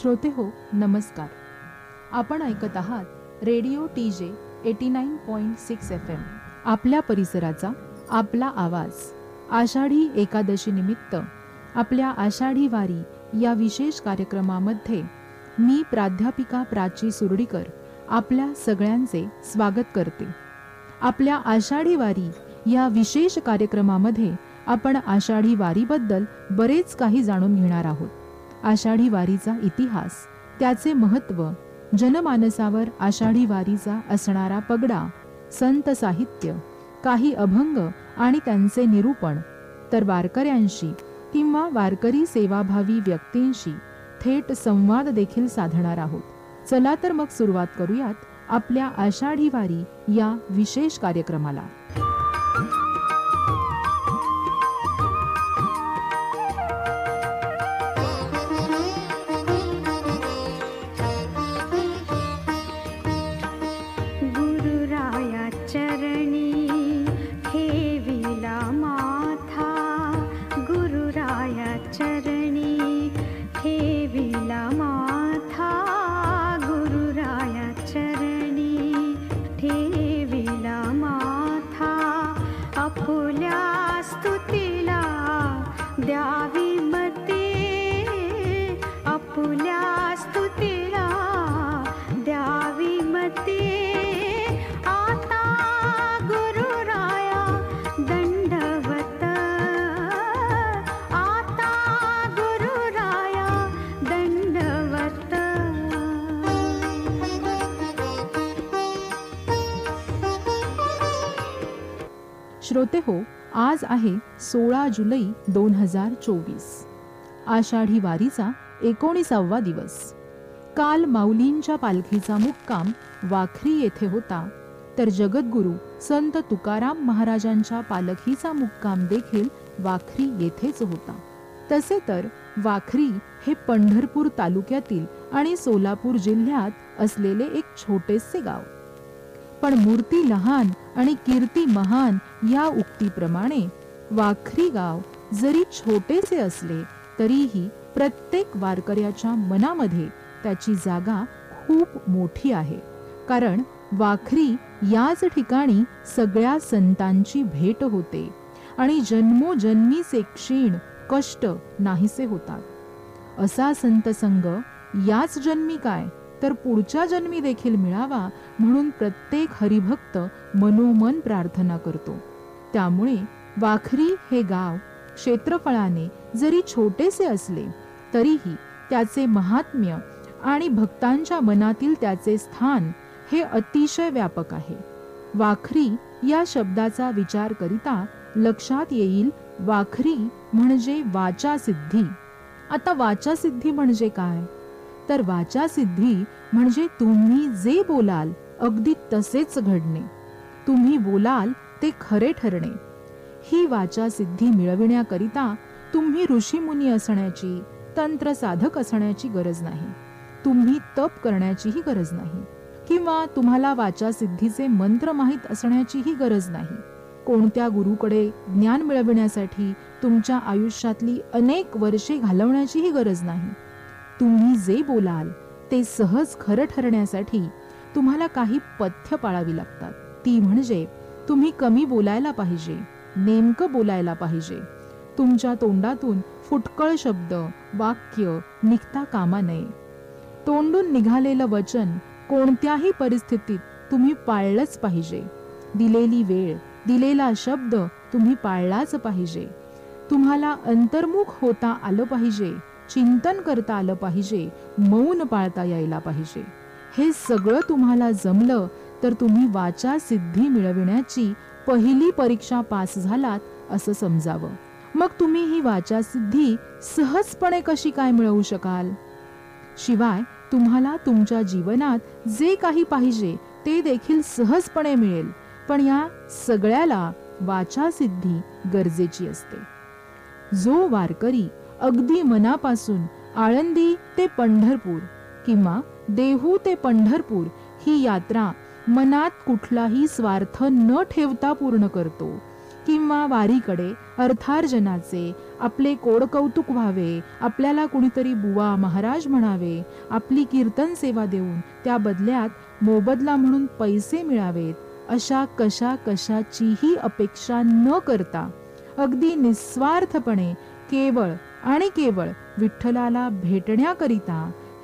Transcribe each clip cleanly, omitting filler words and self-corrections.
श्रोते हो, नमस्कार. आपण ऐकत आहात रेडिओ TJ 89.6 FM. आपल्या परिसराचा आपला आवाज. आषाढी एकादशी निमित्त आपल्या आषाढी वारी या विशेष कार्यक्रमामध्ये मी प्राध्यापिका प्राची सुरडीकर आपल्या सगळ्यांचे स्वागत करते. आपल्या आषाढी वारी या विशेष कार्यक्रमामध्ये आपण आषाढी वारीबद्दल बरेच काही जाणून घेणार आहोत. आषाढी वारीचा इतिहास, त्याचे महत्त्व, जनमानसावर आषाढी वारीचा असणारा पगडा, संत साहित्य, काही अभंग आणि त्यांचे निरूपण, तर वारकऱ्यांशी किंवा वारकरी सेवाभावी व्यक्तींशी थेट संवाद देखील साधणार आहोत. चला तर मग सुरुवात करूयात आपल्या आषाढी वारी या विशेष कार्यक्रमाला. श्रोते हो, आज आहे 16 जुलै 2024. आषाढी वारीचा 19वा दिवस. काल माऊलींच्या पालखीचा मुक्काम वाखरी येथे होता, तर जगद्गुरू संत तुकाराम महाराजांच्या पालखीचा मुक्काम देखील वाखरी येथेच होता. तसे तर वाखरी हे पंढरपूर तालुक्यातील आणि सोलापूर जिल्ह्यात असलेले एक छोटेसे गाव. पण मूर्ती लहान आणि कीर्ती महान या उक्तीप्रमाणे वाखरी गाव जरी छोटेसे असले तरीही प्रत्येक वारकऱ्याच्या मनामध्ये त्याची जागा खूप मोठी आहे. कारण वाखरी याच ठिकाणी सगळ्या संतांची भेट होते आणि जन्मोजन्मीचे क्षीण कष्ट नाहीसे होतात. असा संत संग याच जन्मी काय तर पुढच्या जन्मी देखील मिळावा म्हणून प्रत्येक हरिभक्त मनोमन प्रार्थना करतो. त्यामुळे वाखरी हे गाव क्षेत्रफळाने जरी छोटेसे असले तरीही त्याचे महात्म्य आणि भक्तांच्या मनातील त्याचे स्थान हे अतिशय व्यापक आहे. वाखरी या शब्दाचा विचार करिता लक्षात येईल वाखरी म्हणजे वाचा सिद्धी. आता वाचा सिद्धी म्हणजे काय तर वाचा सिद्धी म्हणजे तुम्ही जे बोलाल अगदी तसेच घडणे, तुम्ही बोलाल ते खरे ठरणे. ही वाचा सिद्धी मिळविण्याकरिता तुम्ही ऋषीमुनी असण्याची, तंत्र साधक असण्याची गरज नाही, तुम्ही तप करण्याचीही गरज नाही, किंवा तुम्हाला वाचा सिद्धीचे मंत्र माहीत असण्याचीही गरज नाही. कोणत्या गुरुकडे ज्ञान मिळविण्यासाठी तुमच्या आयुष्यातली अनेक वर्षे घालवण्याचीही गरज नाही. तुम्ही जे बोलाल ते सहज खरं ठरण्यासाठी तुम्हाला काही पथ्य पाळावी लागतात. ती म्हणजे तुम्ही कमी बोलायला पाहिजे, नेमकं बोलायला पाहिजे. तुमच्या तोंडातून फुटकळ शब्द, वाक्य निघता कामा नये. तोंडून निघालेलं वचन कोणत्याही परिस्थितीत तुम्ही पाळलंच पाहिजे. दिलेली वेळ, दिलेला शब्द तुम्ही पाळलाच पाहिजे. तुम्हाला अंतर्मुख होता आलं पाहिजे, चिंतन करता आलं पाहिजे, मौन पाळता यायला पाहिजे. हे सगळं तुम्हाला जमलं तर तुम्ही वाचा सिद्धी मिळविण्याची पहिली परीक्षा पास झालात असं समजावं. मग तुम्ही ही वाचा सिद्धी सहजपणे कशी काय मिळवू शकाल? शिवाय तुम्हाला तुमच्या जीवनात जे काही पाहिजे ते देखील सहजपणे मिळेल. पण या सगळ्याला वाचा सिद्धी गरजेची असते. जो वारकरी अगदी मनापासून आळंदी ते पंढरपूर किंवा देहू ते पंढरपूर ही यात्रा मनात कुठलाही स्वार्थ न ठेवता पूर्ण करतो, किंवा वारीकडे अर्थार्जनाचे आपले कोडकौतुक व्हावे, आपल्याला कुणीतरी बुवा महाराज म्हणावे, आपली कीर्तन सेवा देऊन त्या बदल्यात मोबदला म्हणून पैसे मिळावेत, अशा कशाचीही अपेक्षा न करता अगदी निस्वार्थपणे केवळ आणि केवळ विठ्ठलाला भेटण्याकरिता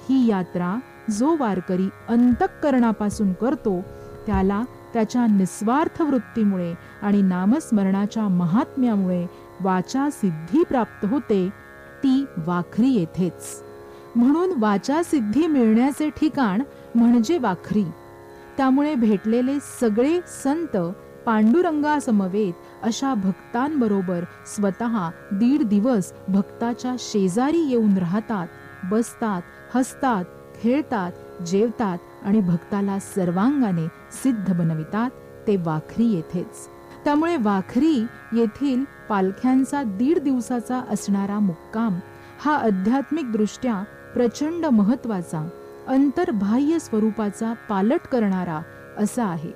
ही यात्रा जो वारकरी अंतःकरणापासून करतो त्याला त्याच्या निस्वार्थ वृत्तीमुळे आणि नामस्मरणाच्या महात्म्यामुळे वाचा सिद्धी प्राप्त होते, ती वाखरी येथेच. म्हणून वाचा सिद्धी मिळण्याचे ठिकाण म्हणजे वाखरी. त्यामुळे भेटलेले सगळे संत पांडुरंगासमवेत अशा भक्तांबरोबर स्वतः 1.5 दिवस भक्ताच्या शेजारी येऊन राहतात, बसतात, हसतात, खेळतात, जेवतात आणि भक्ताला सर्वांगाने सिद्ध बनवितात, ते वाखरी येथेच. त्यामुळे वाखरी येथील पालख्यांचा 1.5 दिवसाचा असणारा मुक्काम हा आध्यात्मिक दृष्ट्या प्रचंड महत्वाचा, अंतर्बाह्य स्वरूपाचा पालट करणारा असा आहे.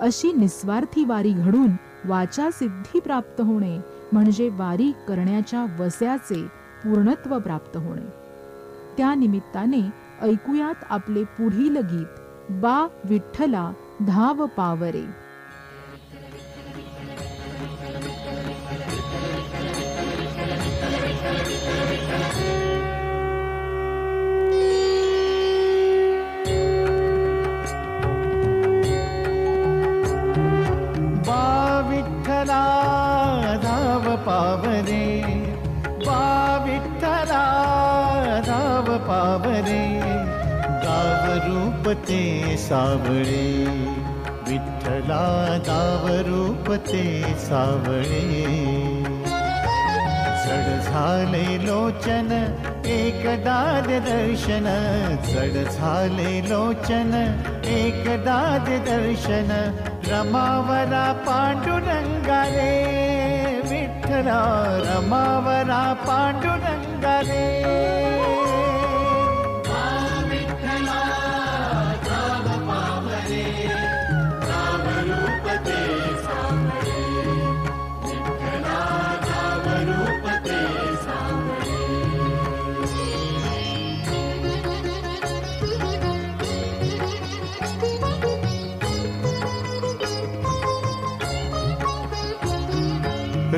अशी निस्वार्थी वारी घडून वाचा सिद्धी प्राप्त होणे म्हणजे वारी करण्याच्या वस्याचे पूर्णत्व प्राप्त होणे. त्या निमित्ताने ऐकूयात आपले पुढील गीत, बा विठ्ठला धाव पावरे. बा विठ्ठला धाव पावरे, बा विठ्ठला धाव पावरे, गाव रूप ते सावळे, विठ्ठला गाव रूप ते सावळे. जड झाले लोचन एकदा दर्शन, जड झाले लोचन एकदा दर्शन, रमावरा पांडुरंगा रे, विठ्ठला रमावरा पांडुरंगा रे.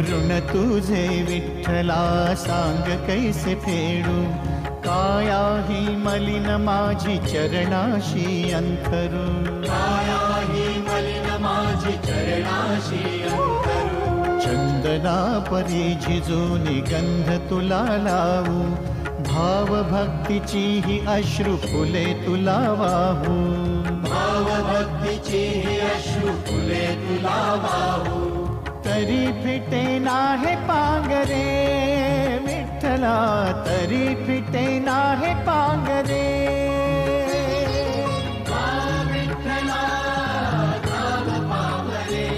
ऋण तुझे विठ्ठला सांग कैसे फेडू, काया ही मलिन माझी चरणाशी अंतरू, काया ही मलिन माझी चरणाशी अंतरू. चंदना परी झिजूनी गंध तुला लावू, भाव भक्तीची ही अश्रू फुले तुला वाहू, भाव भक्तीची ही अश्रू फुले तुला वाहू. तरी फिटे नाहे पांगरे, विठ्ठला तरी फिटे नाहे पांगरे. विठ्ठला धाव पावरे,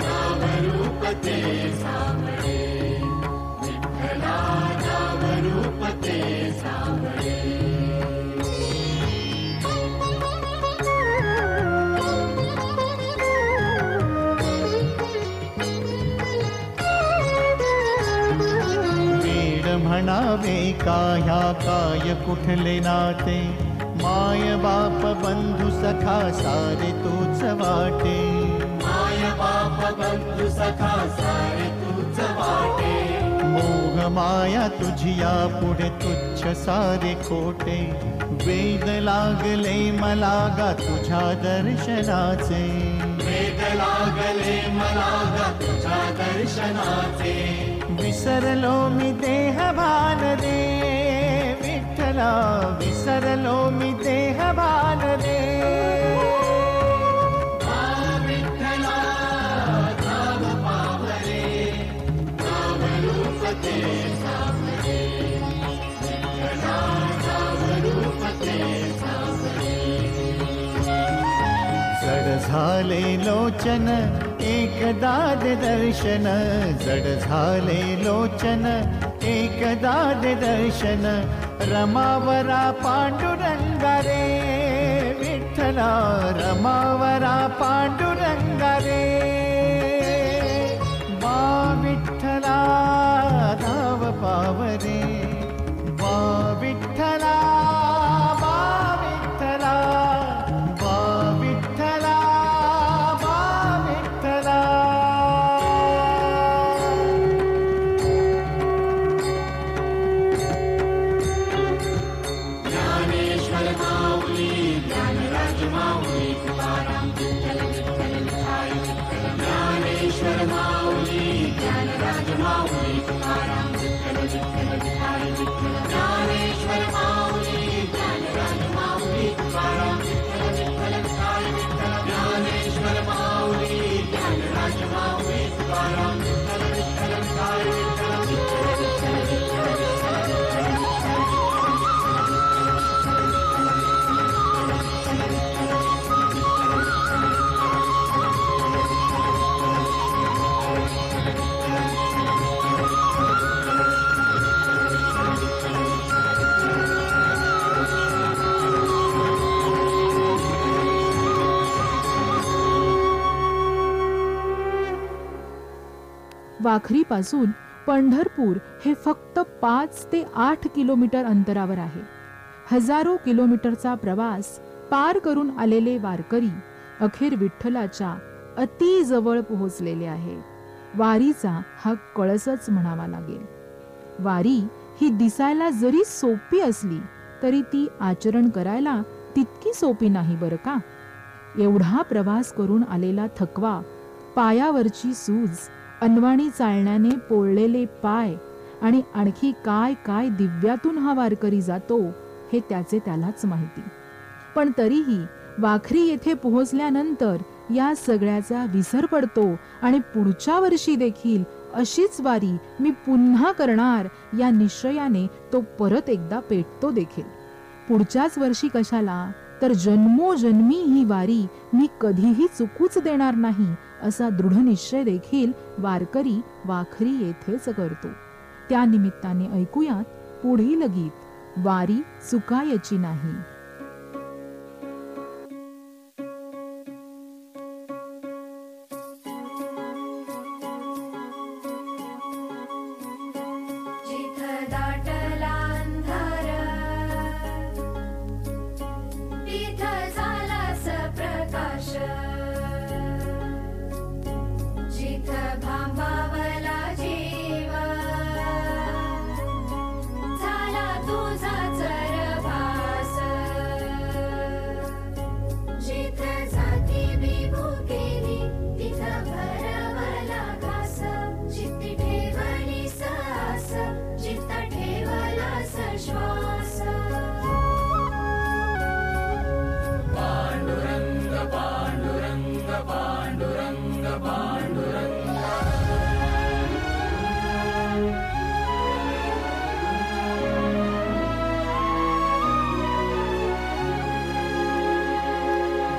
धाव रूप ते सावळे, विठ्ठला धाव रूप ते सावळे. म्हणावे काया काय कुठले नाते, माय बाप बंधू सखा सारे तूच वाटे, माय बाप बंधू सखा सारे तूच वाटे. मोह माया तुझिया पुढे तुच्छ सारे खोटे, वेद लागले मला गा तुझ्या दर्शनाचे, वेद लागले मला गा तुझ्या दर्शनाचे. विसरलो मी देह भान रे, विठ्ठला विसरलो मी देह भान रे. विठ्ठला धाव पावरे, धाव रूप ते सावळे, विठ्ठला धाव रूप ते सावळे. जड झाले लोचन एकदा दर्शन, जड झाले लोचन एकदा दर्शन, रमावरा पांडुरंगा रे, विठ्ठला रमावरा पांडुरंगा रे. बा विठ्ठला वाखरीपासून पंढरपूर हे फक्त 5 ते 8 किलोमीटर अंतरावर आहे. हजारो किलोमीटरचा प्रवास पार करून आलेले वारकरी अखेर विठ्ठलाच्या अति जवळ पोहोचलेले आहे. वारीचा हा कळसच म्हणावा लागेल. वारी ही दिसायला जरी सोपी असली तरी ती आचरण करायला तितकी सोपी नाही बरं का. एवढा प्रवास करून आलेला थकवा, पायावरची सूज, अनवाणी चालण्याने पोळलेले पाय आणि आणखी काय काय दिव्यातून हा वारकरी जातो हे त्याचे त्यालाच माहिती. पण तरीही वाखरी येथे पोहोचल्यानंतर या सगळ्याचा विसर पडतो आणि पुढच्या वर्षी देखील अशीच वारी मी पुन्हा करणार या निश्चयाने तो परत एकदा पेटतो देखील. पुढच्याच वर्षी कशाला, तर जन्मोजन्मी ही वारी मी कधीही चुकूच देणार नाही असा दृढ निश्चय देखील वारकरी वाखरी येथेच करतो. त्या निमित्ताने ऐकूयात पुढील गीत, वारी चुकायची नाही.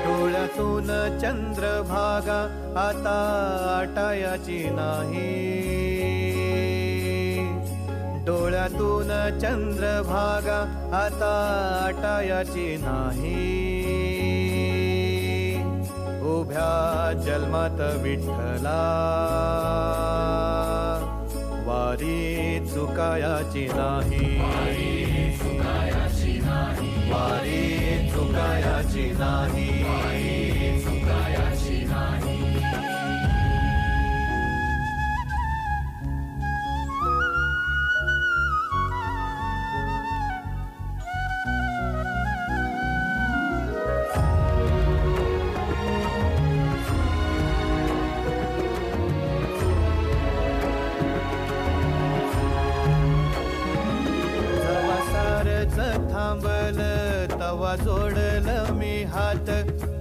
डोळ्यातून चंद्रभागा आता आटायाची नाही. डोळ्यातून चंद्रभागा आता आटायाची नाही. उभ्या जन्मात विठ्ठला वारी चुकायाची नाही. वारी चुकायाची नाही. थांबल तवा जोडल मी हात.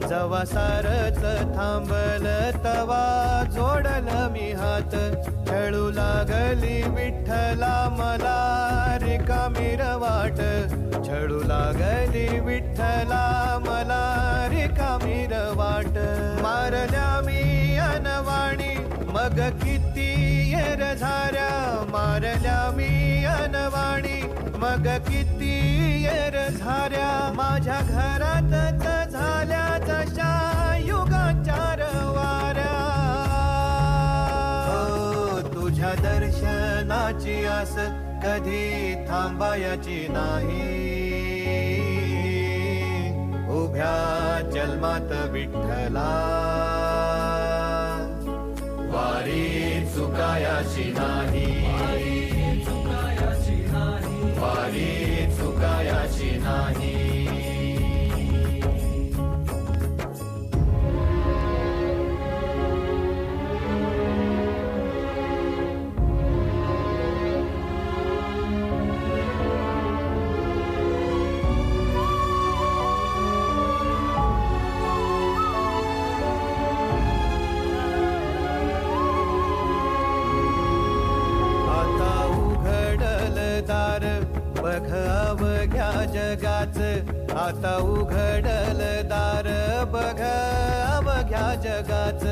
जवा सारच थांबल तवा जोडल मी हात. खेळू लागली विठ्ठला मला रिकामी वाट. छळू लागली विठ्ठला मला रिकामी वाट. मारल्या मी अनवाणी मग किती येर झाऱ्या. मारल्या मी अनवाणी मग किती येर झाऱ्या. माझ्या घरातच झाल्या जशा युगांच्या वाऱ्या. तुझ्या दर्शनाची आस कधी थांबायची नाही. उभ्या जन्मात विठ्ठला वारी चुकायाची नाही. वारी चुकायाची नाही. बघ अवघ्या जगाच. आता उघडल दार बघ अवघ्या जगाच.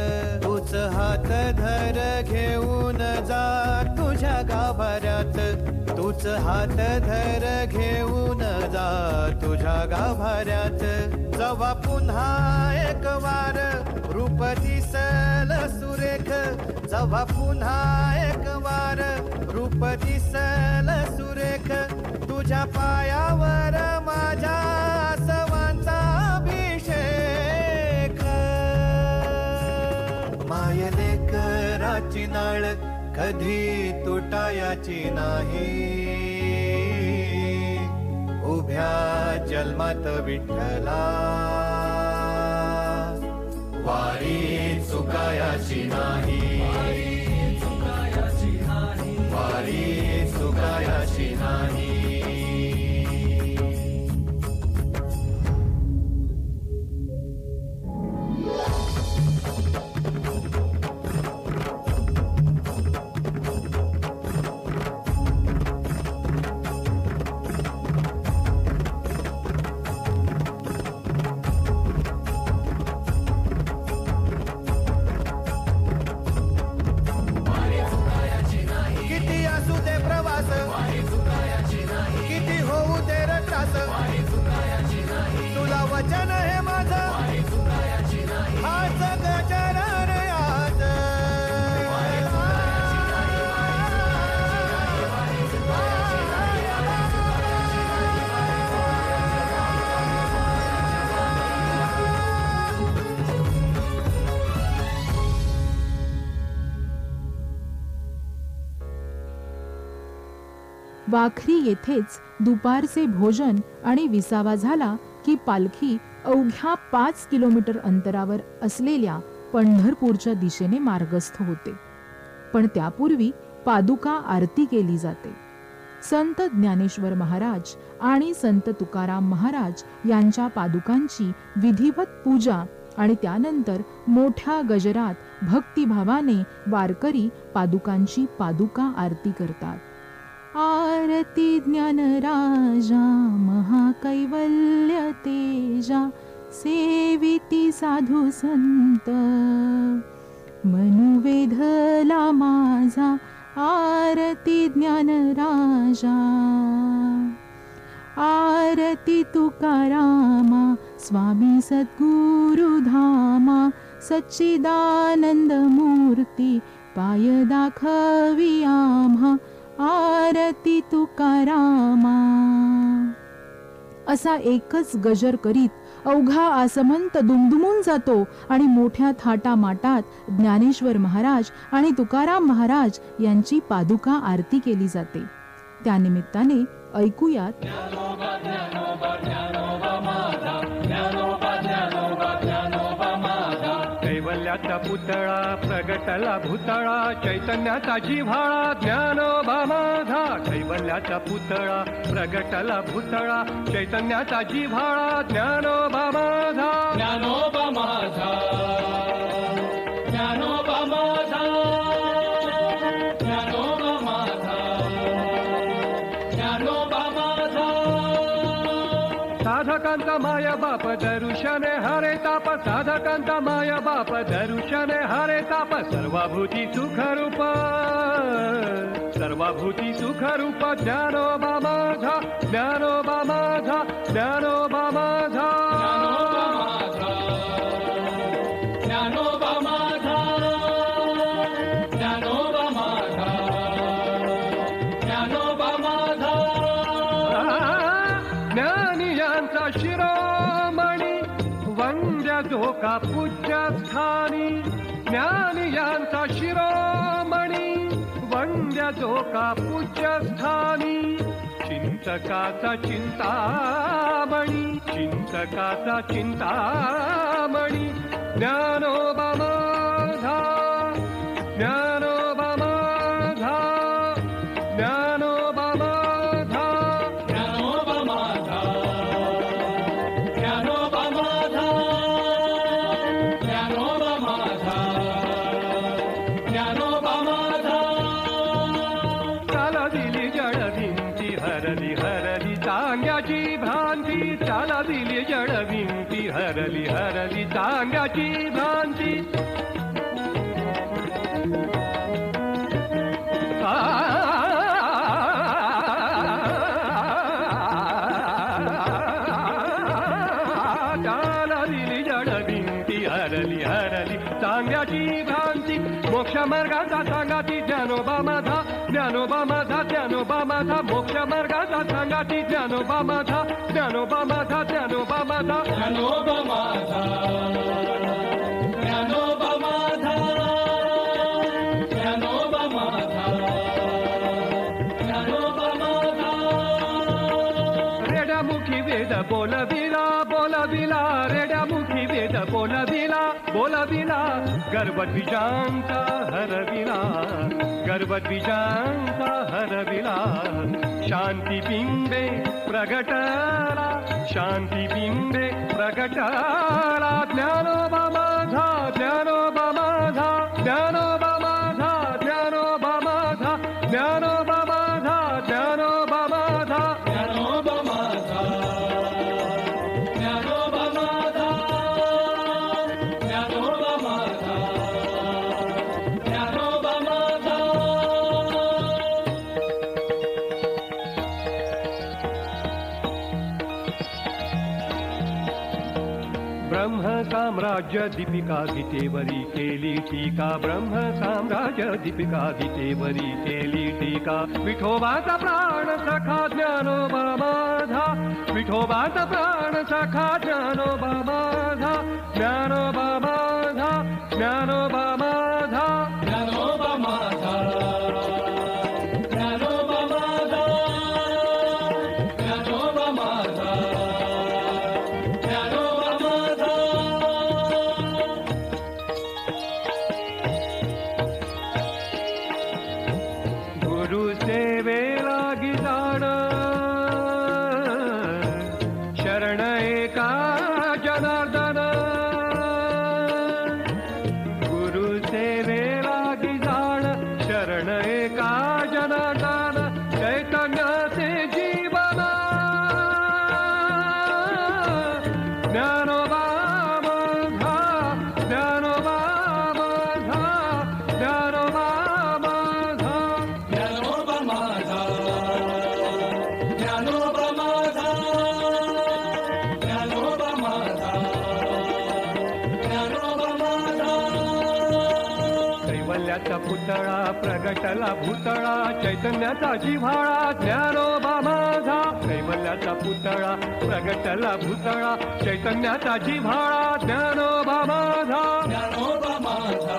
तूच हात धर घेऊन जा तुझ्या गाभाऱ्यात. तूच हात धर घेऊन जा तुझ्या गाभाऱ्यात. जवा पुन्हा एक वार रूप दिसल सुरेख. जवा पुन्हा एक वार रूप दिसल सुरेख तुझ्या पायावर माझ्या आसवांचा अभिषेक. मायले कराची नाळ कधी तुटायाची नाही, उभ्या जन्मात विठ्ठला वारी चुकायाची नाही, वारी चुकायाची नाही. किती होऊ दे रे त्रास, तुला वचन हे माझं हाच गजर आज. वाखरी येथेच दुपारचे भोजन आणि विसावा झाला की पालखी अवघ्या 5 किलोमीटर अंतरावर असलेल्या पंढरपूरच्या दिशेने मार्गस्थ होते. पण त्यापूर्वी पादुका आरती केली जाते. संत ज्ञानेश्वर महाराज आणि संत तुकाराम महाराज यांच्या पादुकांची विधिवत पूजा आणि त्यानंतर मोठ्या गजरात भक्तिभावाने वारकरी पादुकांची पादुका आरती करतात. आरती ज्ञानराजा महाकैवल्य तेजा, सेविती साधू संत मनुवेधला माझा. आरती ज्ञानराजा, आरती तुकारामा स्वामी सद्गुरु धामा. सच्चिदानंद मूर्ती पाय दाखवी आम्हा. आरती तुकारामा. असा एकच गजर करीत अवघा आसमंत दुमदुमून जातो आणि मोठ्या थाटामाटात ज्ञानेश्वर महाराज आणि तुकाराम महाराज यांची पादुका आरती केली जाते. त्यानिमित्ताने ऐकूयात कैवल्याचा पुतळा प्रगटला भूतळा, चैतन्याचा जिव्हाळा ज्ञानोबा माझा. कैवल्याचा पुतळा प्रगटला भूतळा, चैतन्याचा जिव्हाळा ज्ञानोबा माझा. ज्ञानोबा माझा, ज्ञानोबा माझा, ज्ञानोबा माझा, ज्ञानोबा माझा. साधकांचा माया बाप दरुशने हरे ताप, साधकांचा माया बाप दरुशने हरे ताप. सर्वभूती सुखरूप, सर्वभूती सुखरूप ज्ञानोबा माझा. ज्ञानोबा माझा, ज्ञानोबा माझा, ज्ञानोबा माझा, ज्ञानोबा माझा, ज्ञानोबा माझा. ज्ञानी यांचा शिरोमणी वंद्य धोका पूज्य स्थानी. ज्ञानी यांचा शिरोमणी वंद्य धोका पूज्य स्थानी. चिंतकाचा चिंतामणी, चिंतकाचा चिंतामणी ज्ञानोबा माझा. ज्ञानोबा माझा, ज्ञानोबा माझा, ज्ञानोबा माझा, ज्ञानोबा माझा, ज्ञानोबा माझा, ज्ञानोबा माझा. चाला दिली जड भिंती हरली हरली चांग्याची भ्रांती. चाला दिली जड भिंती हरली हरली चांग्याची भ्रांती. चाला दिली जड भिंती हरली हरली चांगल्याची भ्रांती मोक्ष मार्गाचा सांगाती ज्ञानोबा माझा ज्ञानोबा माझा ज्ञानोबा माझा मोक्ष मार्गाचा सांगाती ज्ञानोबा माझा ज्ञानोबा माझा ज्ञानोबा माझा ज्ञानोबा माझा ज्ञानोबा माझा ज्ञानोबा माझा ज्ञानोबा माझा रेड्यामुखी वेद बोलविला बोलविला रेड्यामुखी वेद बोलविला बोलविला गर्भद्विजांचा हरविला गर्भद्विजांचा हरविला शांतिबिंबे प्रगटला शांतिबिंबे प्रगटला ज्ञानोबा माझा ज्ञानोबा माझा ज्ञानोबा माझा ज्ञानोबा माझा ज्ञानोबा माझा ज्ञानोबा माझा ज्ञानोबा माझा ज्ञानोबा माझा ज्ञानोबा माझा ज्ञानोबा माझा ब्रह्म साम्राज्य दीपिका गीतेवरी केली टीका ब्रह्म साम्राज्य दीपिका गीतेवरी केली टीका विठोबाचा प्राण सखा ज्ञानोबा माझा विठोबाचा प्राण सखा ज्ञानोबा माझा ज्ञानोबा माझा ज्ञानोबा माझा ज्ञानोबा माझा ज्ञानोबा माझा ज्ञानोबा माझा ज्ञानोबा माझा गुरु सेवेला गिजाण शरण एका जनार्दन गुरु सेवेला गिजाण शरण एका जनार्दन चैतन्याचे जीवन ज्ञानोबा माझा ज्ञानोबा माझा ज्ञानोबा माझा ज्ञानोबा माझा ज्ञानोबा माझा ज्ञानोबा माझा ज्ञानोबा माझा कैवल्याचा पुतळा प्रगटला भूतळा चैतन्याचा जिव्हाळा ज्ञानोबा माझा कैवल्याचा पुतळा प्रगटला भूतळा चैतन्याचा जिव्हाळा ज्ञानोबा माझा ज्ञानोबा माझा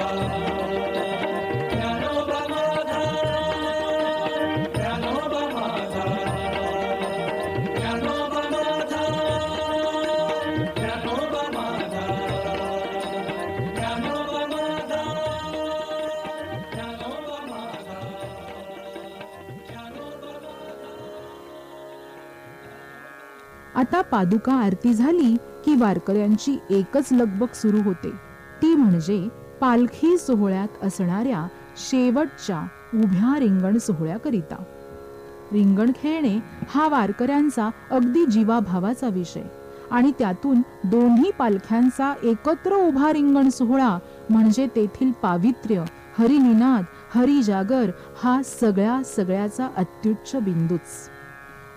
ज्ञानोबा माझा ज्ञानोबा माझा ज्ञानोबा माझा ज्ञानोबा माझा ज्ञानोबा माझा ज्ञानोबा माझा ज्ञानोबा आता पादुका आरती झाली की वारकऱ्यांची एकच लगबग सुरू होते ती म्हणजे पालखी सोहळ्यात असणाऱ्या शेवटच्या उभ्या रिंगण सोहळ्याकरिता. रिंगण खेळणे हा वारकऱ्यांचा अगदी जीवाभावाचा विषय आणि त्यातून दोन्ही पालख्यांचा एकत्र उभा रिंगण सोहळा म्हणजे तेथील पावित्र्य हरिनिनाद हरिजागर हा सगळ्याचा अत्युच्च बिंदूच.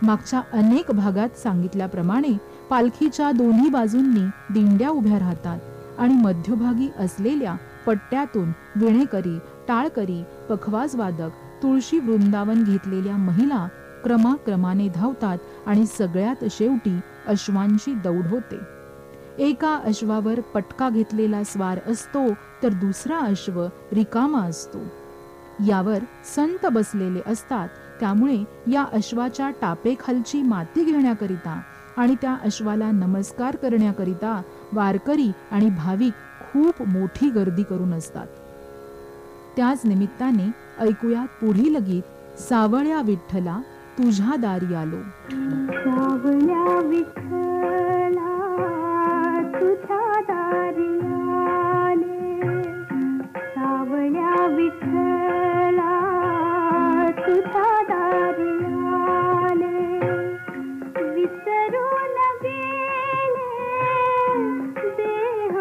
मागच्या अनेक भागात सांगितल्याप्रमाणे पालखीच्या दोन्ही बाजूंनी दिंड्या उभ्या राहतात आणि मध्यभागी असलेल्या पट्ट्यातून विणेकरी टाळकरी पखवाजवादक तुळशी वृंदावन घेतलेल्या महिला क्रमाक्रमाने धावतात आणि सगळ्यात शेवटी अश्वांची दौड होते. एका अश्वावर पटका घेतलेला स्वार असतो तर दुसरा अश्व रिकामा असतो. यावर संत बसलेले असतात त्यामुळे या अश्वाच्या टापेखालची माती घेण्याकरिता आणि त्या अश्वाला नमस्कार करण्याकरिता वारकरी आणि भाविक खूप मोठी गर्दी करून असतात. त्याच निमित्ताने ऐकूया पुढील गीत सावळ्या विठ्ठला तुझ्या दारी आलो. सावळ्या विठ्ठला तुझ्या दारी आले, सावळ्या विठ्ठला तुझ्या दारी आले, विसरून गेले देह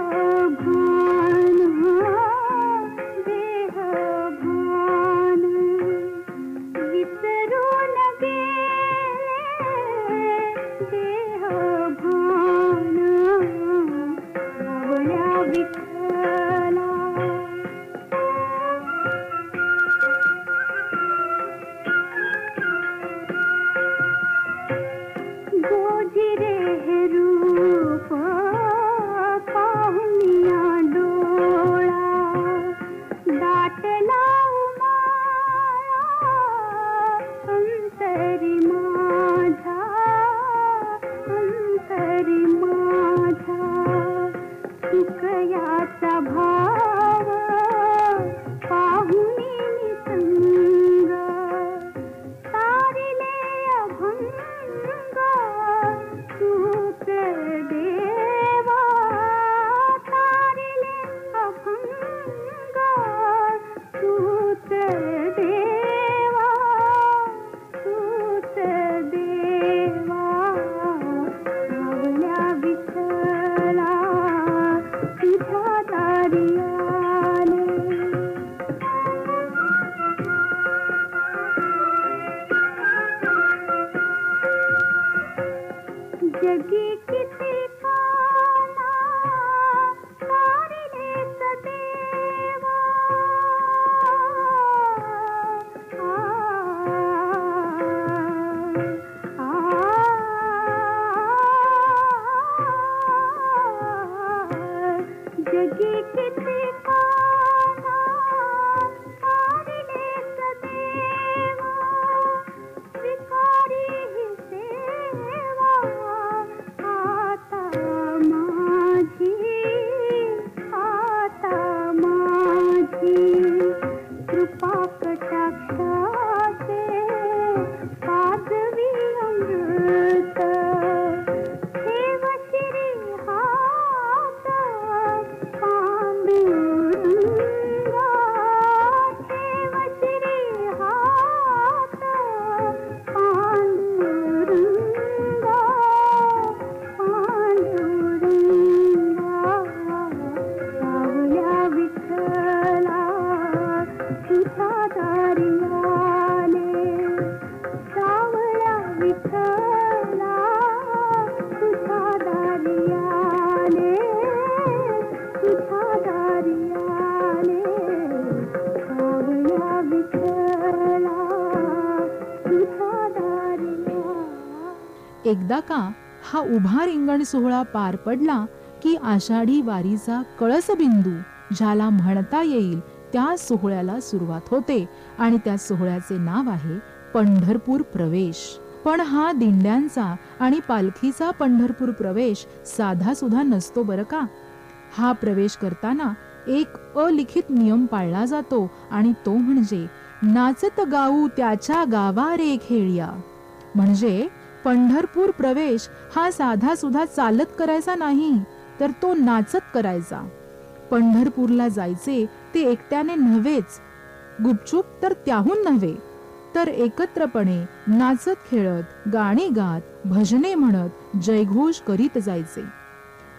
भान, देह भान विसरून गेले देह भान, सावळ्या विठ्ठला गोजिरे हे रूप पाहुनिया डोळा दाटला उमाळा अंतरी माझा सुखयाचा भाव पाहुनी निसंग तारिले अभंग तूच देवा तारिले अभंग तूच देवा तूच देवा सावल्या विठ्ठला तुझ्या दारी आले जगी किती काना तारिले सदेवा जगी किती काना तारिले सदेवा स्वीकारी ही सेवा आता माझी कृपा कटाक्षाचे पादवी अमृत ठेव शिरी हात पांडुरंगा ठेव शिरी हात पांडुरंगा सावल्या विठ्ठला तुझ्या दारी आले सावल्या विठ्ठला तुझ्या दारी आले तुझ्या दारी आले सावल्या विठ्ठला तुझ्या दारी आले. एकदा का हा उभा रिंगण सोहळा पार पडला की आषाढी वारीचा कळसबिंदू ज्याला म्हणता येईल त्या सोहळ्याला सुरुवात होते आणि त्या सोहळ्याचे नाव आहे पंढरपूर प्रवेश. पण हा दिंड्यांचा आणि पालखीचा पंढरपूर प्रवेश साधा सुद्धा नसतो बरं का. हा प्रवेश करताना एक अलिखित नियम पाळला जातो आणि तो म्हणजे नाचत गाऊ त्याच्या गावा रे खेळ्या. म्हणजे पंढरपूर प्रवेश हा साधा सुद्धा चालत करायचा नाही, तर तो नाचत करायचा. पंढरपूरला जायचे ते एकट्याने नव्हेच, गुपचूप तर त्याहून नव्हे, तर एकत्रपणे नाचत खेळत गाणी गात भजने म्हणत जयघोष करीत जायचे.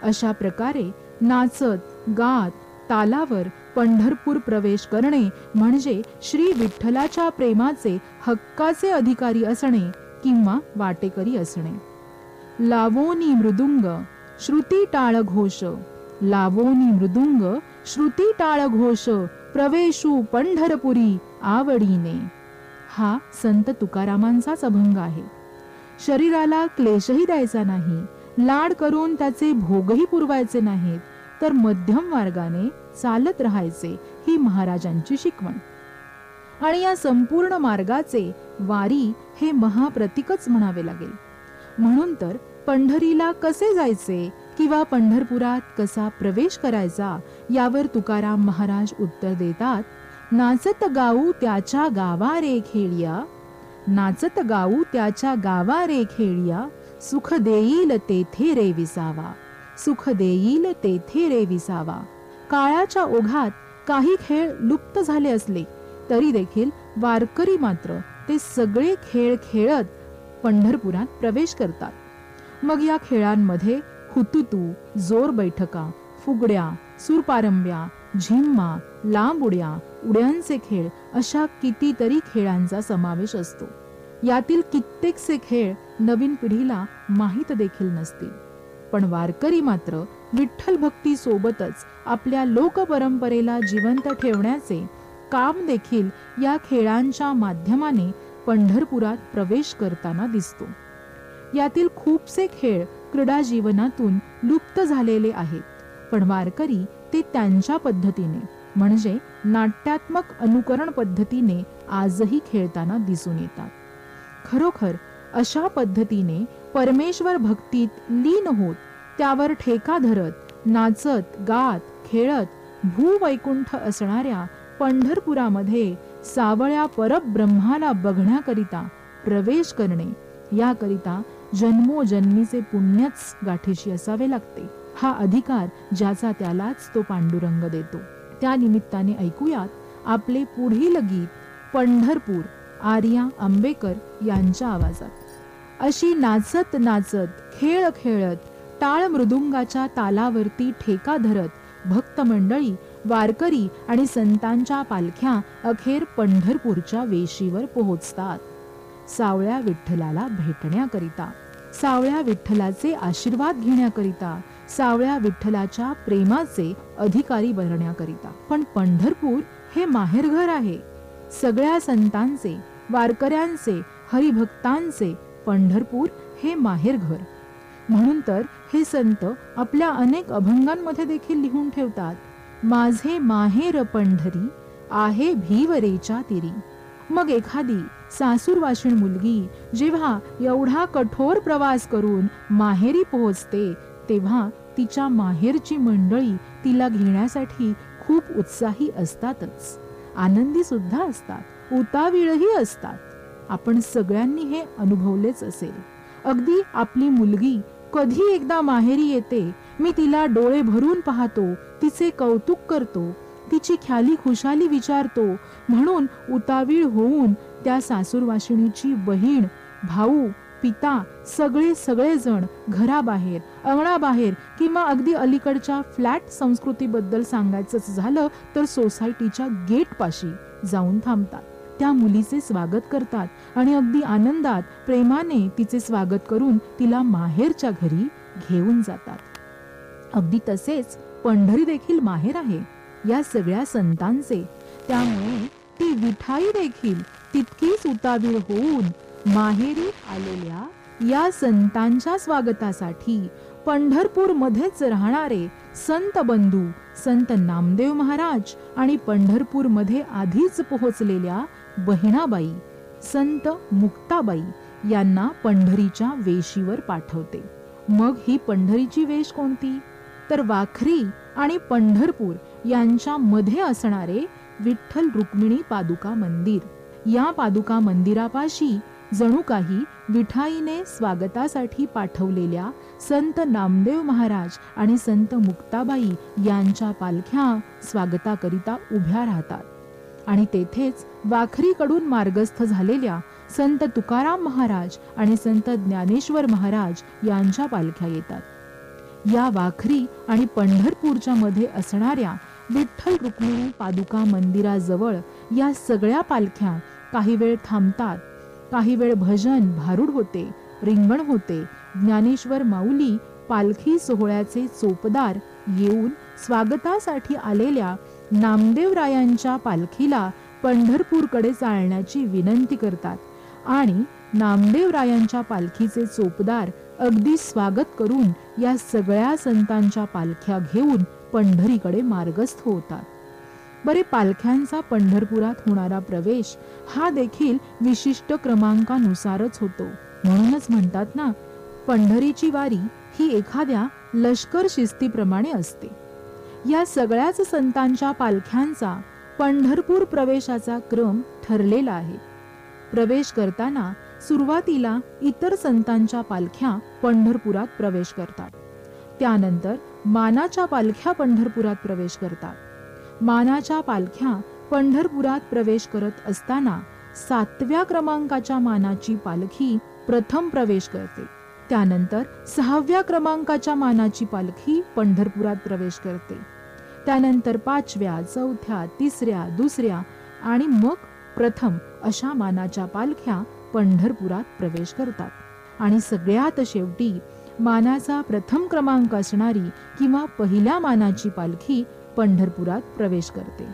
अशा प्रकारे नाचत गात तालावर पंढरपूर प्रवेश करणे म्हणजे श्री विठ्ठलाच्या प्रेमाचे हक्काचे अधिकारी असणे किंवा वाटेकरी असणे. लावोनी मृदुंग श्रुती टाळ घोष लावोनी मृदुंग श्रुती टाळ घोष प्रवेशू पंढरपुरी आवडीने. हा संत तुकारामांचाच अभंग आहे. शरीराला क्लेशही द्यायचा नाही, लाड करून त्याचे भोगही पुरवायचे नाहीत, तर मध्यम मार्गाने चालत राहायचे ही महाराजांची शिकवण. आणि या संपूर्ण मार्गाचे वारी हे महाप्रतीकच म्हणावे लागेल. म्हणून तर पंढरीला कसे जायचे किंवा पंढरपुरात कसा प्रवेश करायचा यावर तुकाराम महाराज उत्तर देतात. नाचत गाऊ त्याच्या गावा रे खेळ्या नाचत गाऊ त्याच्या गावा रे खेळ्या सुख देईल तेथे रे विसावा सुख देईल तेथे रे विसावा. काळाच्या ओघात काही खेळ लुप्त झाले असले तरी देखील वारकरी मात्र ते सगळे खेळ खेळत पंढरपुरात प्रवेश करतात. मग या खेळांमध्ये हुतुतू, जोर बैठका, फुगड्या, सुरपारंब्या, झिम्मा, लांब उड्या, उड्यांचे खेळ अशा कितीतरी खेळांचा समावेश असतो. यातील कित्येकसे खेळ नवीन पिढीला माहीत देखील नसतील, पण वारकरी मात्र विठ्ठल भक्ती सोबतच आपल्या लोकपरंपरेला जिवंत ठेवण्याचे काम देखील या खेळांच्या माध्यमाने पंढरपुरात प्रवेश करताना दिसतो. यातील खूपसे खेळ क्रीडा जीवनातून लुप्त झालेले आहेत, पण वारकरी ते त्यांच्या पद्धतीने म्हणजे नाट्यात्मक अनुकरण पद्धतीने आजही खेळताना दिसून येतात. खरोखर अशा पद्धतीने परमेश्वर भक्तीत लीन होत त्यावर ठेका धरत नाचत गात खेळत भूवैकुंठ असणाऱ्या पंढरपुरामध्ये सावळ्या परब्रह्माला बघण्याकरिता प्रवेश करणे याकरिता जन्मोजन्मीचे पुण्यच गाठीशी असावे लागते. हा अधिकार ज्याचा त्यालाच तो पांडुरंग देतो. त्या निमित्ताने ऐकूयात आपले पुढील गीत पंढरपूर आर्या आंबेकर यांच्या आवाजात. अशी नाचत नाचत खेळ खेळत टाळ मृदुंगाच्या तालावरती ठेका धरत भक्त मंडळी वारकरी आणि संतांच्या पालख्या अखेर पंढरपूरच्या वेशीवर पोहोचतात. सावळ्या विठ्ठलाला भेटण्याकरिता, सावळ्या विठ्ठलाचे आशीर्वाद घेण्याकरिता, सावळ्या विठ्ठलाच्या प्रेमाचे अधिकारी बनण्याकरिता. पण पंढरपूर हे माहेरघर आहे सगळ्या संतांचे, वारकऱ्यांचे, हरिभक्तांचे. पंढरपूर हे माहेरघर. म्हणून तर हे संत आपल्या अनेक अभंगांमध्ये देखील लिहून ठेवतात, माझे माहेर पंढरी आहे भीवरेच्या तिरी. मग एखादी सासूरवाशीण मुलगी जेव्हा एवढा कठोर प्रवास करून माहेरी पोहोचते तेव्हा तिच्या माहेरची मंडळी तिला घेण्यासाठी खूप उत्साही असतातच, आनंदी सुद्धा असतात, उतावीळही असतात. आपण सगळ्यांनी हे अनुभवलेच असेल. अगदी आपली मुलगी कधी एकदा माहेरी येते, मी तिला डोळे भरून पाहतो, तिचे कौतुक करतो, तिची ख्याली खुशाली विचारतो म्हणून उतावीळ होऊन त्या सासूरवाशिणीची बहीण, भाऊ, पिता सगळेजण घराबाहेर, अंगणाबाहेर किंवा अगदी अलीकडच्या फ्लॅट संस्कृतीबद्दल सांगायचंच झालं तर सोसायटीच्या गेट पाशी जाऊन थांबतात. त्या मुलीचे स्वागत करतात आणि अगदी आनंदात प्रेमाने तिचे स्वागत करून तिला माहेरच्या घरी घेऊन जातात. अगदी तसेच पंढरी देखील माहेर आहे या सगळ्या संतांचे. त्यामुळे ती विठाई देखील तितकीच उतावीळ होऊन माहेरी आलेल्या या संतांच्या स्वागतासाठी पंढरपूर मध्येच राहणारे संत बंधू संत नामदेव महाराज आणि पंढरपूर मध्ये आधीच पोहोचलेल्या बहिणाबाई संत मुक्ताबाई यांना पंढरीच्या वेशीवर पाठवते. मग ही पंढरीची वेश कोणती तर वाखरी आणि पंढरपूर यांच्या मध्ये असणारे विठ्ठल रुक्मिणी पादुका मंदिर. या पादुका मंदिरापाशी जणू काही विठाईने स्वागतासाठी पाठवलेल्या संत नामदेव महाराज आणि संत मुक्ताबाई यांच्या पालख्या स्वागताकरिता उभ्या राहतात. आणि तेथेच वाखरीकडून मार्गस्थ झालेल्या संत तुकाराम महाराज आणि संत ज्ञानेश्वर महाराज यांच्या पालख्या येतात. या वाखरी आणि पंढरपूरच्या मध्ये असणाऱ्या विठ्ठल रुक्मिणी पादुका मंदिराजवळ या सगळ्या पालख्या काही वेळ थांबतात. काही वेळ भजन भारूड होते, रिंगण होते. ज्ञानेश्वर माऊली पालखी सोहळ्याचे चोपदार येऊन स्वागतासाठी आलेल्या नामदेवरायांच्या पालखीला पंढरपूरकडे चालण्याची विनंती करतात आणि नामदेवरायांच्या पालखीचे चोपदार अगदी स्वागत करून या सगळ्या संतांच्या पालख्या घेऊन पंढरीकडे मार्गस्थ होतात. बरे, पालख्यांचा पंढरपुरात होणारा प्रवेश हा देखील विशिष्ट क्रमांकानुसारच होतो. म्हणूनच म्हणतात ना, पंढरीची वारी ही एखाद्या लष्कर शिस्तीप्रमाणे असते. या सगळ्याच संतांच्या पालख्यांचा पंढरपूर प्रवेशाचा क्रम ठरलेला आहे. प्रवेश करताना सुरुवातीला इतर संतांच्या पालख्या पंढरपुरात प्रवेश करतात. त्यानंतर मानाच्या पालख्या पंढरपुरात प्रवेश करतात. मानाच्या पालख्या पंढरपुरात प्रवेश करत असताना 7व्या क्रमांकाच्या मानाची पालखी प्रथम प्रवेश करते. त्यानंतर 6व्या क्रमांकाच्या मानाची पालखी पंढरपुरात प्रवेश करते. त्यानंतर 5व्या, 4थ्या, 3ऱ्या, 2ऱ्या आणि मग प्रथम अशा मानाच्या पालख्या पंढरपुरात प्रवेश करतात. आणि सगळ्यात शेवटी मानाचा प्रथम क्रमांक असणारी किंवा पहिल्या मानाची पालखी पंढरपुरात प्रवेश करते.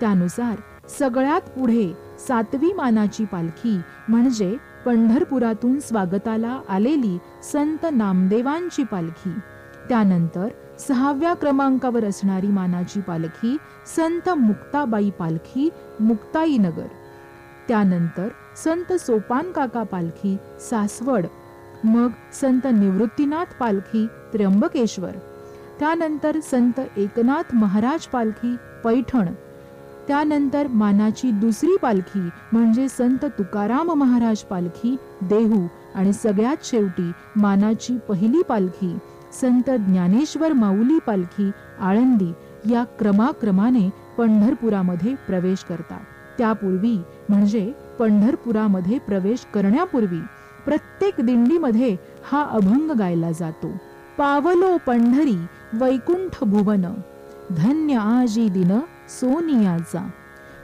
त्यानुसार सगळ्यात पुढे 7वी मानाची पालखी म्हणजे पंढरपुरातून स्वागताला आलेली संत नामदेवांची पालखी, त्यानंतर 6व्या क्रमांकावर असणारी मानाची पालखी संत मुक्ताबाई पालखी मुक्ताईनगर, त्यानंतर संत सोपान काका पालखी सासवड, मग संत निवृत्तीनाथ पालखी त्र्यंबकेश्वर, त्यानंतर संत एकनाथ महाराज पालखी पैठण, त्यानंतर मानाची दुसरी पालखी म्हणजे संत तुकाराम महाराज पालखी देहू आणि सगळ्यात शेवटी मानाची पहिली पालखी संत ज्ञानेश्वर माऊली पालखी आळंदी या क्रमाक्रमाने पंढरपुरामध्ये प्रवेश करतात. त्यापूर्वी म्हणजे पंढरपुरामध्ये प्रवेश करण्यापूर्वी प्रत्येक दिंडीमध्ये हा अभंग गायला जातो. पावलो पंढरी वैकुंठ भुवन, धन्य आजी दिन सोनियाचा.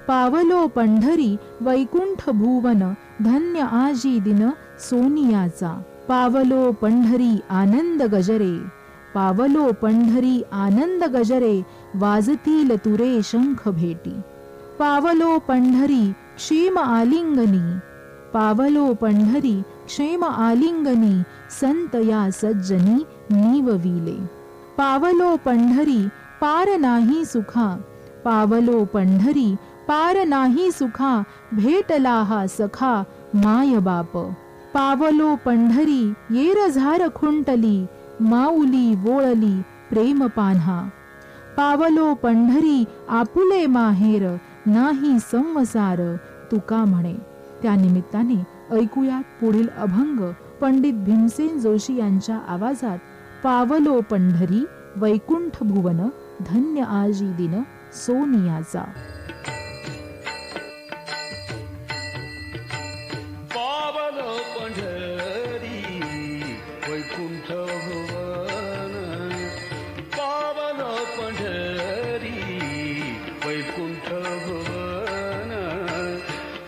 पावलो पंढरी वैकुंठ भुवन, धन्य आजी दिन सोनियाचा. पावलो पंढरी आनंद गजरे, पावलो पंढरी आनंद गजरे, वाजतील तुरे शंख भेटी. पावलो पंढरी क्षेम आलिंगनी, पावलो पंढरी क्षेम आलिंगनी, संत या सज्जनी निवविले. पावलो पंढरी पार नाही सुखा, पावलो पंढरी पार नाही सुखा, भेटला हा सखा माय बाप. पावलो पंढरी येरझार खुंटली, माऊली वोळली प्रेम पान्हा. पावलो पंढरी आपुले माहेर, नाही संवसार तुका म्हणे. त्या निमित्ताने ऐकूयात पुढील अभंग पंडित भीमसेन जोशी यांच्या आवाजात. पावलो पंढरी वैकुंठ भुवन, धन्य आजी दिन सोनियाचा. पावलो पंढरी वैकुंठ भुवन, पावलो पंढरी वैकुंठ भुवन,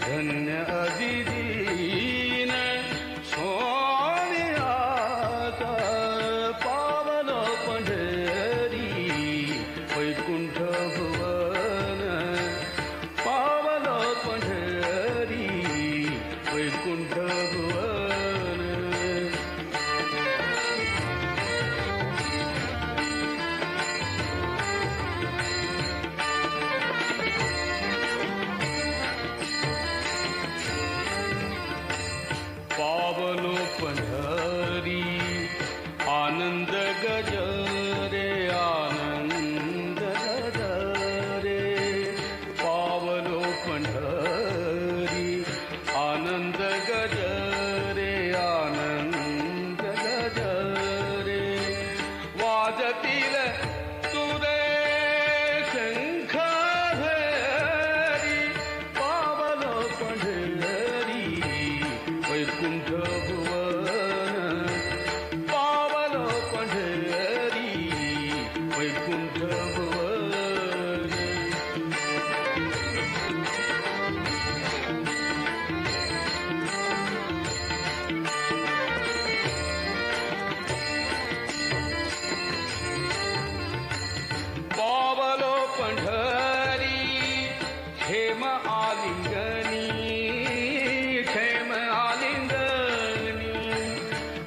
धन्य आजी दिन सोनियाचा. पावलो पंढरी वैकुंठ भुवन, पावलो पंढरी वैकुंठ भुवन. पावलो पंढरी आनंद गजरे, आनंद गजरे. पावलो पंढरी आनंद गजरे, आनंद गजरे. वाजतील तुरे शंख भेरी. पावलो पंढरी वैकुंठ भुवन, पावलो पंढरी वैकुंठ भुवन. पावलो पंढरी क्षेम आलिंगनी, क्षेम आलिंगनी.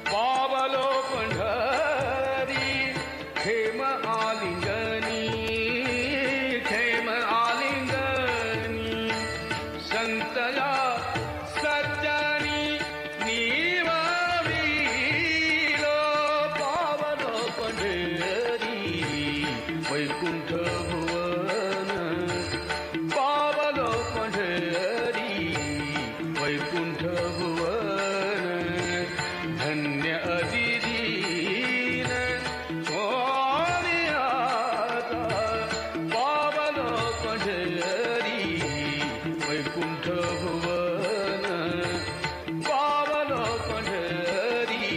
पावलो पंढरी क्षेम आलिंगनी, क्षेम आलिंगनी. संतया सज्जनी निवविलो. पावलो पंढरी वैकुंठ भुवन, पावलो पंढरी वैकुंठ भुवन, धन्य आजी दिन सोनियाचा. पावलो पंढरी वैकुंठ भुवन, पावलो पंढरी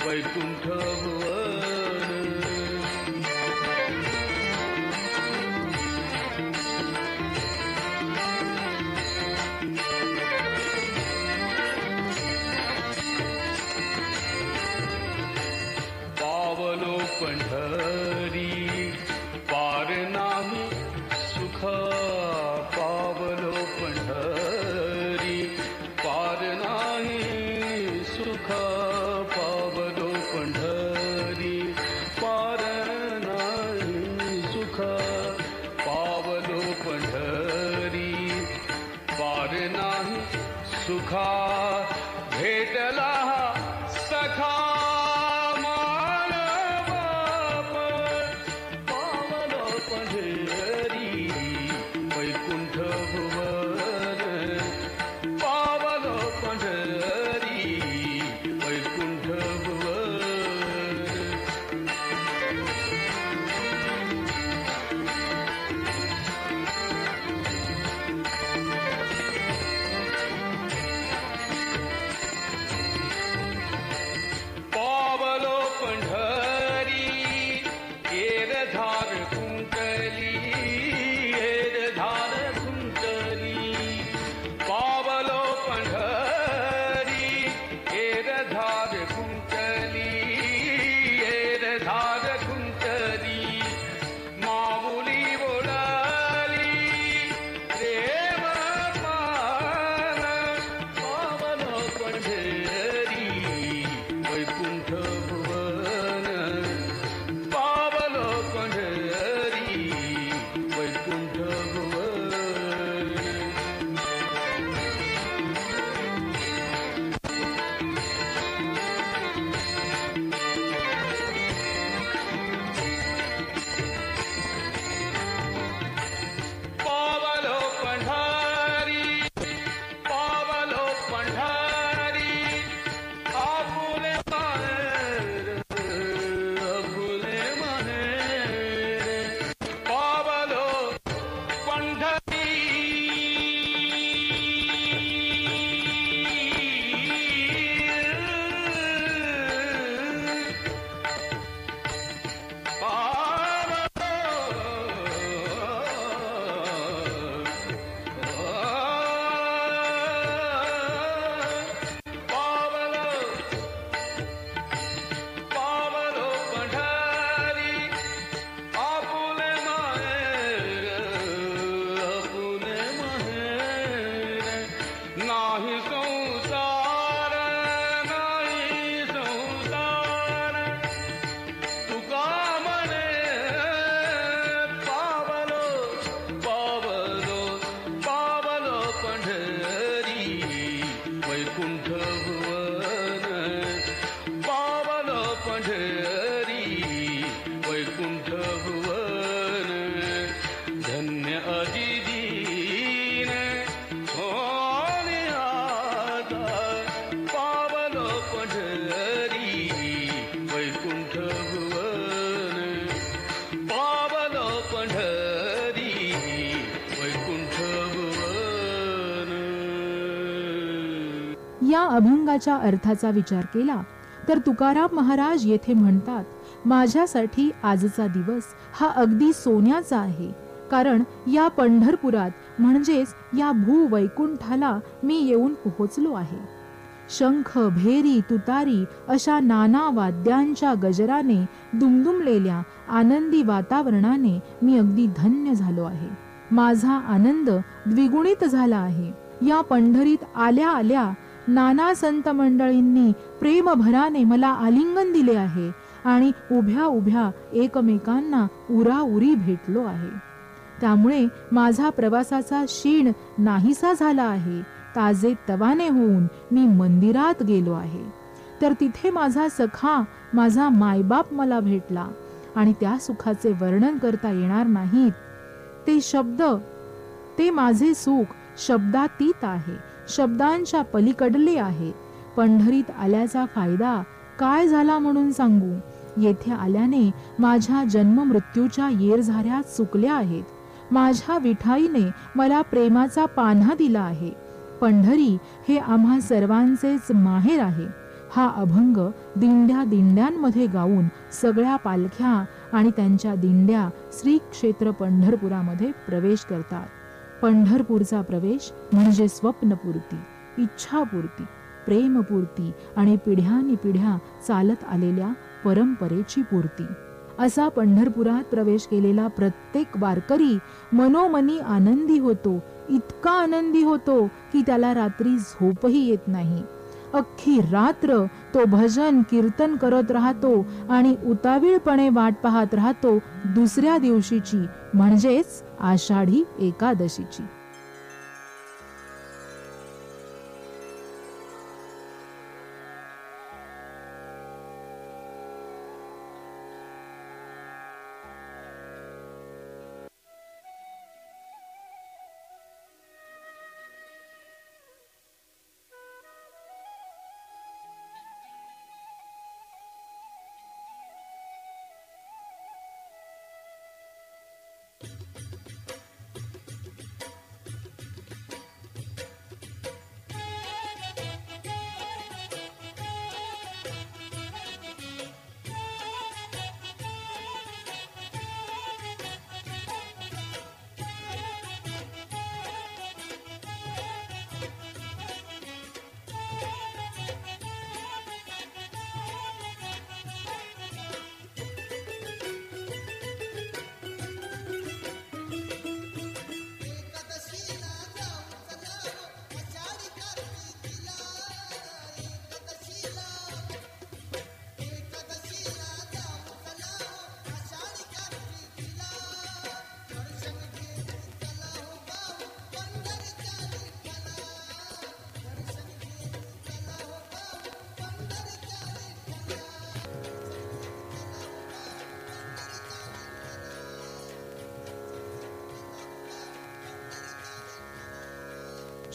वैकुंठ भुवन. सुखा भेटला सखा मानव पावलो पंढरी वैकुंठ भुवन पावलो पंढरी वैकुंठ भुवन पावलो पंढरी एरधार कुंटली एरधार कुंटली पावलो पंढरी एरधार कुंटली एरधार कुंटली माऊली बोलाली प्रेम पान पावलो पंढरी वैकुंठ भुवन पावलो पंढरी वैकुंठ भुवन पावलो पंढरी पावलो पंढरी आपुले माहेर आपुले माहेर पावलो पंढरी पावलो पावलो पंढरी आपुले माहेर आपुले माहेर नाही संसार नाही संसार तुका म्हणे पावलो पावलो पावलो पंढरी वैकुंठ भुवन पावलो पंढरी वैकुंठ भुवन धन्य अजिदीन होणे आता पावलो पंढरी वैकुंठ भुवन पावलो पंढरी वैकुंठ भुवन या अभंगाच्या अर्थाचा विचार केला तर तुकाराम महाराज येथे म्हणतात, माझ्यासाठी आजचा दिवस हा अगदी सोन्याचा आहे, कारण या पंढरपुरात म्हणजेच या भूवैकुंठाला मी येऊन पोहोचलो आहे. शंख, भेरी, तुतारी अशा नाना वाद्यांच्या गजराने दुमदुमलेल्या आनंदी वातावरणाने मी अगदी धन्य झालो आहे. माझा आनंद द्विगुणित झाला आहे. या पंढरीत आल्या आल्या नाना संत मंडळींनी प्रेमभराने मला आलिंगन दिले आहे आणि उभ्या उभ्या एकमेकांना उराउरी भेटलो आहे. त्यामुळे माझा प्रवासाचा शीण नाहीसा झाला आहे. ताजे तवाने होऊन मी मंदिरात गेलो आहे, तर तिथे माझा सखा, माझा मायबाप मला भेटला आणि त्या सुखाचे वर्णन करता येणार नाहीत. ते शब्द, ते माझे सुख शब्दातीत आहे, शब्दांच्या पलीकडले आहे. पंढरीत आल्याचा फायदा काय झाला म्हणून सांगू? येथे आल्याने माझ्या जन्म मृत्यूच्या येरझाऱ्या चुकल्या आहेत. माझ्या विठाईने मला प्रेमाचा पान्हा दिला आहे. पंढरी हे आम्हा सर्वांचेच माहेर आहे. हा अभंग दिंड्या दिंड्यांमध्ये गाऊन सगळ्या पालख्या आणि त्यांच्या दिंड्या श्री क्षेत्र पंढरपुरामध्ये प्रवेश करतात. पंढरपूरचा प्रवेश म्हणजे स्वप्नपूर्ती, इच्छापूर्ती, प्रेमपूर्ती आणि पिढ्यानिपिढ्या चालत आलेल्या परंपरेची पूर्ती. असा पंढरपुरात प्रवेश केलेला प्रत्येक वारकरी मनोमनी आनंदी होतो. इतका आनंदी होतो की त्याला रात्री झोपही येत नाही. अख्खी रात्र तो भजन कीर्तन करत राहतो आणि उतावीळपणे वाट पाहत राहतो दुसऱ्या दिवशीची, म्हणजेच आषाढी एकादशीची.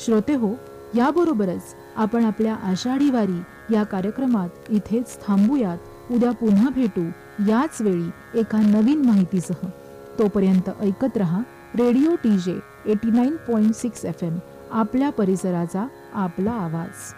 श्रोते हो, याबरोबरच आपण आपल्या आषाढी वारी या कार्यक्रमात इथेच थांबूयात. उद्या पुन्हा भेटू याच वेळी एका नवीन माहितीसह. तोपर्यंत ऐकत रहा रेडिओ TJ 89.6 FM, आपल्या परिसराचा आपला आवाज.